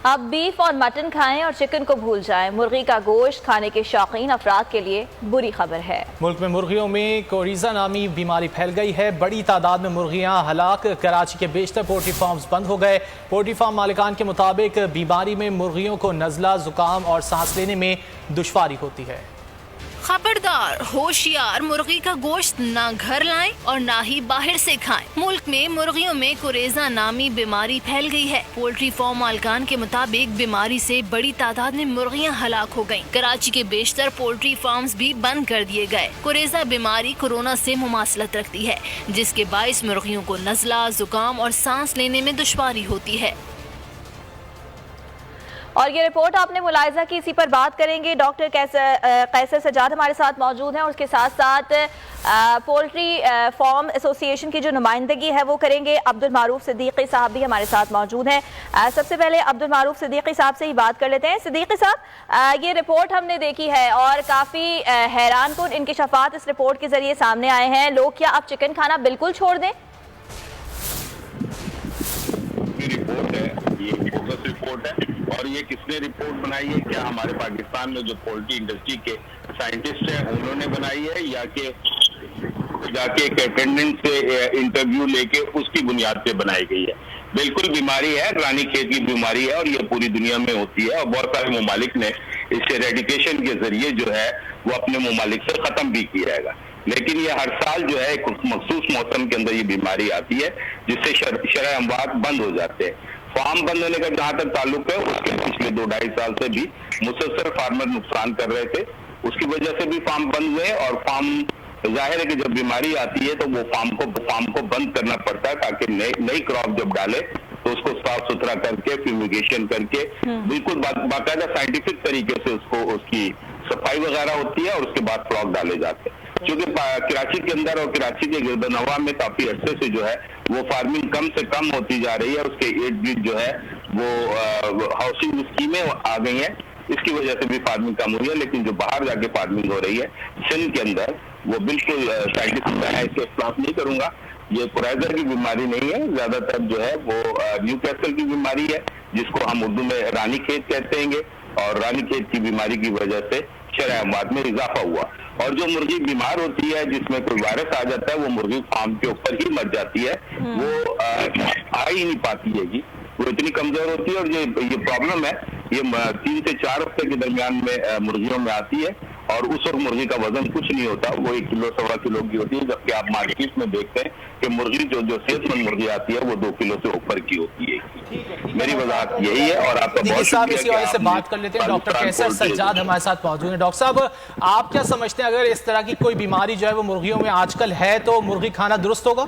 अब बीफ और मटन खाएं और चिकन को भूल जाएं। मुर्गी का गोश्त खाने के शौकीन अफराद के लिए बुरी खबर है। मुल्क में मुर्गियों में कोरिज़ा नामी बीमारी फैल गई है। बड़ी तादाद में मुर्गियां हलाक। कराची के बेशतर पोल्ट्री फार्म्स बंद हो गए। पोल्ट्री फार्म मालिकान के मुताबिक बीमारी में मुर्गियों को नज़ला, जुकाम और सांस लेने में दुश्वारी होती है। खबरदार, होशियार, मुर्गी का गोश्त ना घर लाएं और ना ही बाहर से खाएं। मुल्क में मुर्गियों में कोरेजा नामी बीमारी फैल गई है। पोल्ट्री फार्म मालकान के मुताबिक बीमारी से बड़ी तादाद में मुर्गियां हलाक हो गईं। कराची के बेशतर पोल्ट्री फार्म्स भी बंद कर दिए गए। कोरेजा बीमारी कोरोना से मुमासलत रखती है, जिसके बाइस मुर्गियों को नज़ला, जुकाम और सांस लेने में दुश्वारी होती है। और ये रिपोर्ट आपने मुलाहिजा की, इसी पर बात करेंगे। डॉक्टर कैसर सजाद हमारे साथ मौजूद हैं और उसके साथ साथ पोल्ट्री फार्म एसोसिएशन की जो नुमाइंदगी है वो करेंगे। अब्दुल मारूफ सिद्दीकी साहब भी हमारे साथ मौजूद हैं। सबसे पहले अब्दुल मारूफ सिद्दीकी साहब से ही बात कर लेते हैं। सिद्दीकी साहब, ये रिपोर्ट हमने देखी है और काफ़ी हैरान कुन इंकिशाफात इस रिपोर्ट के जरिए सामने आए हैं। लोग क्या अब चिकन खाना बिल्कुल छोड़ दें? रिपोर्ट है, ये बोगस रिपोर्ट है। और ये किसने रिपोर्ट बनाई है? क्या हमारे पाकिस्तान में जो पोल्ट्री इंडस्ट्री के साइंटिस्ट हैं उन्होंने बनाई है, या कि जाके एक अटेंडेंट से इंटरव्यू लेके उसकी बुनियाद पे बनाई गई है? बिल्कुल बीमारी है, रानीखेत की बीमारी है और ये पूरी दुनिया में होती है और बहुत सारे ममालिक ने इस एरेडिकेशन के जरिए जो है वो अपने ममालिक से खत्म भी किया है। लेकिन ये हर साल जो है एक मखसूस मौसम के अंदर ये बीमारी आती है जिससे शरह अमवात बंद हो जाते हैं। फार्म बंद होने का जहाँ तक ताल्लुक है, उसके पिछले 2-2.5 साल से भी मुसलसल फार्मर नुकसान कर रहे थे, उसकी वजह से भी फार्म बंद हुए। और फार्म जाहिर है कि जब बीमारी आती है तो वो फार्म को बंद करना पड़ता है ताकि नई क्रॉप जब डाले तो उसको साफ सुथरा करके फ्यूमिगेशन करके बिल्कुल बाकायदा साइंटिफिक तरीके से उसकी सफाई वगैरह होती है और उसके बाद फ्लॉक डाले जाते हैं। क्योंकि कराची के अंदर और कराची के गिरदनवा में काफी अरसे से जो है वो फार्मिंग कम से कम होती जा रही है। उसके इर्द गिर्द जो है वो हाउसिंग स्कीमें आ गई हैं, इसकी वजह से भी फार्मिंग कम हुई है। लेकिन जो बाहर जाके फार्मिंग हो रही है सिंध के अंदर, वो बिल्कुल साइंटिफिक है, इसके खिलाफ नहीं करूंगा। ये कोराइजा की बीमारी नहीं है, ज्यादातर जो है वो न्यूकैसल की बीमारी है, जिसको हम उर्दू में रानीखेत कहते हैं। और रानीखेत की बीमारी की वजह से शरह अमवात में इजाफा हुआ। और जो मुर्गी बीमार होती है, जिसमें कोई वायरस आ जाता है, वो मुर्गी फार्म के ऊपर ही मर जाती है, वो आ ही नहीं पाती है जी, वो इतनी कमजोर होती है। और ये प्रॉब्लम है, ये 3 से 4 हफ्ते के दरमियान में मुर्गियों में आती है और उस वक्त मुर्गी का वजन कुछ नहीं होता, वो 1 किलो 1.25 किलो की होती है। जबकि आप मार्केट में देखते हैं कि मुर्गी जो सेहतमंद मुर्गी आती है वो 2 किलो से ऊपर की होती है। मेरी वजाहत यही है और आपका बहुत शुक्रिया। इसी वाले से बात कर लेते हैं। डॉक्टर कैसर सज्जाद हमारे साथ मौजूद हैं। डॉक्टर साहब, आप क्या समझते हैं, अगर इस तरह की कोई बीमारी जो है वो मुर्गियों में आजकल है तो मुर्गी खाना दुरुस्त होगा?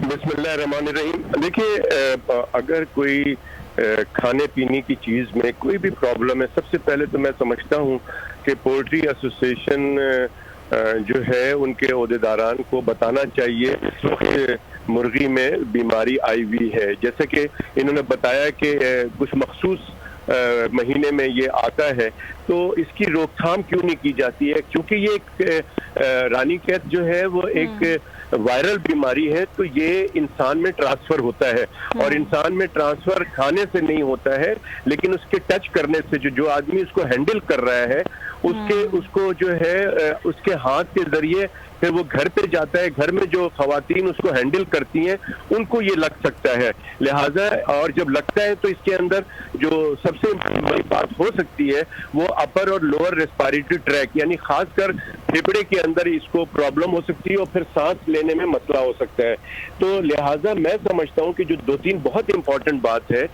बिस्मिल्लाहिर्रहमानिर्रहीम। देखिए, अगर कोई खाने पीने की चीज़ में कोई भी प्रॉब्लम है, सबसे पहले तो मैं समझता हूँ कि पोल्ट्री एसोसिएशन जो है उनके ओहदेदारान को बताना चाहिए इस वक्त मुर्गी में बीमारी आई हुई है। जैसे कि इन्होंने बताया कि कुछ मखसूस महीने में ये आता है, तो इसकी रोकथाम क्यों नहीं की जाती है? क्योंकि ये एक रानीखेत जो है वो एक वायरल बीमारी है, तो ये इंसान में ट्रांसफर होता है और इंसान में ट्रांसफर खाने से नहीं होता है, लेकिन उसके टच करने से जो आदमी उसको हैंडल कर रहा है उसको जो है उसके हाथ के जरिए फिर वो घर पे जाता है। घर में जो खवातीन उसको हैंडल करती हैं उनको ये लग सकता है। लिहाजा और जब लगता है तो इसके अंदर जो सबसे बड़ी बात हो सकती है वो अपर और लोअर रेस्पिरेटरी ट्रैक, यानी खासकर फेफड़े के अंदर इसको प्रॉब्लम हो सकती है और फिर सांस लेने में मसला हो सकता है। तो लिहाजा मैं समझता हूँ कि जो 2-3 बहुत इंपॉर्टेंट बात है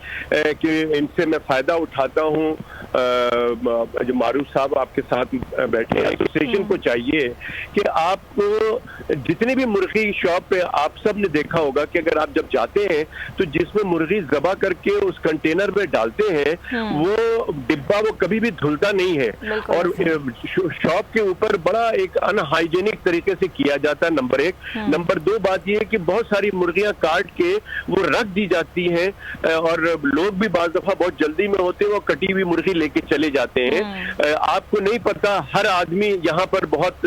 कि इनसे मैं फ़ायदा उठाता हूँ। जो मारूफ साहब आपके साथ बैठे हैं, एसोसिएशन को चाहिए कि आपको जितनी भी मुर्गी शॉप पे आप सब ने देखा होगा कि अगर आप जब जाते हैं तो जिसमें मुर्गी ज़बा करके उस कंटेनर में डालते हैं वो डिब्बा वो कभी भी धुलता नहीं है और शॉप के ऊपर बड़ा एक अनहाइजेनिक तरीके से किया जाता है, नंबर 1। नंबर 2 बात यह है कि बहुत सारी मुर्गियां काट के वो रख दी जाती हैं और लोग भी बाज़ दफा बहुत जल्दी में होते हैं, वो कटी हुई मुर्गी लेके चले जाते हैं। आपको नहीं पता, हर आदमी यहाँ पर बहुत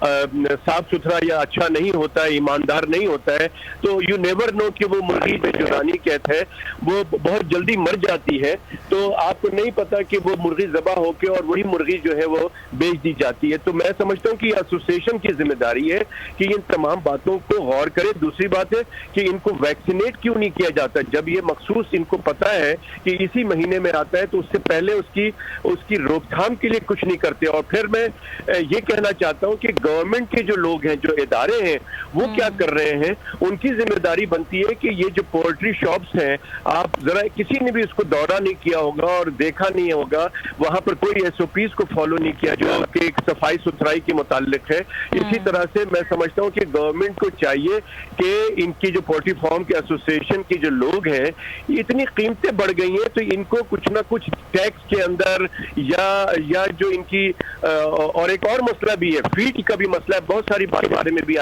साफ सुथरा या अच्छा नहीं होता है, ईमानदार नहीं होता है, तो यू नेवर नो कि वो मुर्गी जो रानी कहते हैं वो बहुत जल्दी मर जाती है, तो आपको नहीं पता कि वो मुर्गी ज़बा होके और वही मुर्गी जो है वो बेच दी जाती है। तो मैं समझता हूँ कि एसोसिएशन की जिम्मेदारी है कि इन तमाम बातों को गौर करे। दूसरी बात है कि इनको वैक्सीनेट क्यों नहीं किया जाता, जब ये मखसूस इनको पता है कि इसी महीने में आता है, तो उससे पहले उसकी रोकथाम के लिए कुछ नहीं करते। और फिर मैं ये कहना चाहता हूँ कि गवर्नमेंट के जो लोग हैं, जो इदारे हैं, वो क्या कर रहे हैं, उनकी जिम्मेदारी बनती है कि ये जो पोल्ट्री शॉप्स हैं, आप जरा, किसी ने भी उसको दौरा नहीं किया होगा और देखा नहीं होगा, वहां पर कोई एसओपीज को फॉलो नहीं किया जो कि एक सफाई सुथराई के मुतालिक है। इसी तरह से मैं समझता हूँ कि गवर्नमेंट को चाहिए कि इनकी जो पोल्ट्री फार्म के एसोसिएशन के जो लोग हैं, इतनी कीमतें बढ़ गई हैं, तो इनको कुछ ना कुछ टैक्स के अंदर या जो इनकी और एक और मसला भी है, फीड का भी मसला है, बहुत सारी बारे में भी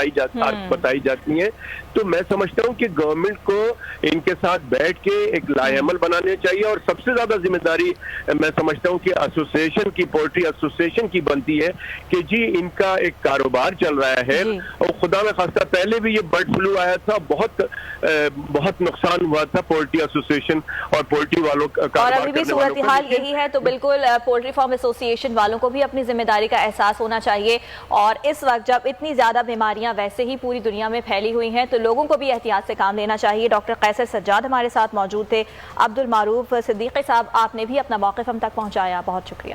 बताई जाती हैं। तो मैं समझता हूँ कि गवर्नमेंट को इनके साथ बैठ के एक लाएअमल बनाने चाहिए, और सबसे ज्यादा जिम्मेदारी मैं समझता हूँ कि एसोसिएशन की, पोल्ट्री एसोसिएशन की बनती है कि जी इनका एक कारोबार चल रहा है, और खुदा न खास्ता पहले भी ये बर्ड फ्लू आया था, बहुत नुकसान हुआ था पोल्ट्री एसोसिएशन और पोल्ट्री वालों का, और अभी भी सूरत हाल यही है। तो बिल्कुल पोल्ट्री फार्म एसोसिएशन वालों को भी अपनी जिम्मेदारी का एहसास होना चाहिए, और इस वक्त जब इतनी ज्यादा बीमारियां वैसे ही पूरी दुनिया में फैली हुई हैं, तो लोगों को भी एहतियात से काम लेना चाहिए। डॉक्टर कैसर सज्जाद हमारे साथ मौजूद थे। अब्दुल मारूफ सिद्दीकी साहब, आपने भी अपना मौक़िफ़ हम तक पहुंचाया, बहुत शुक्रिया।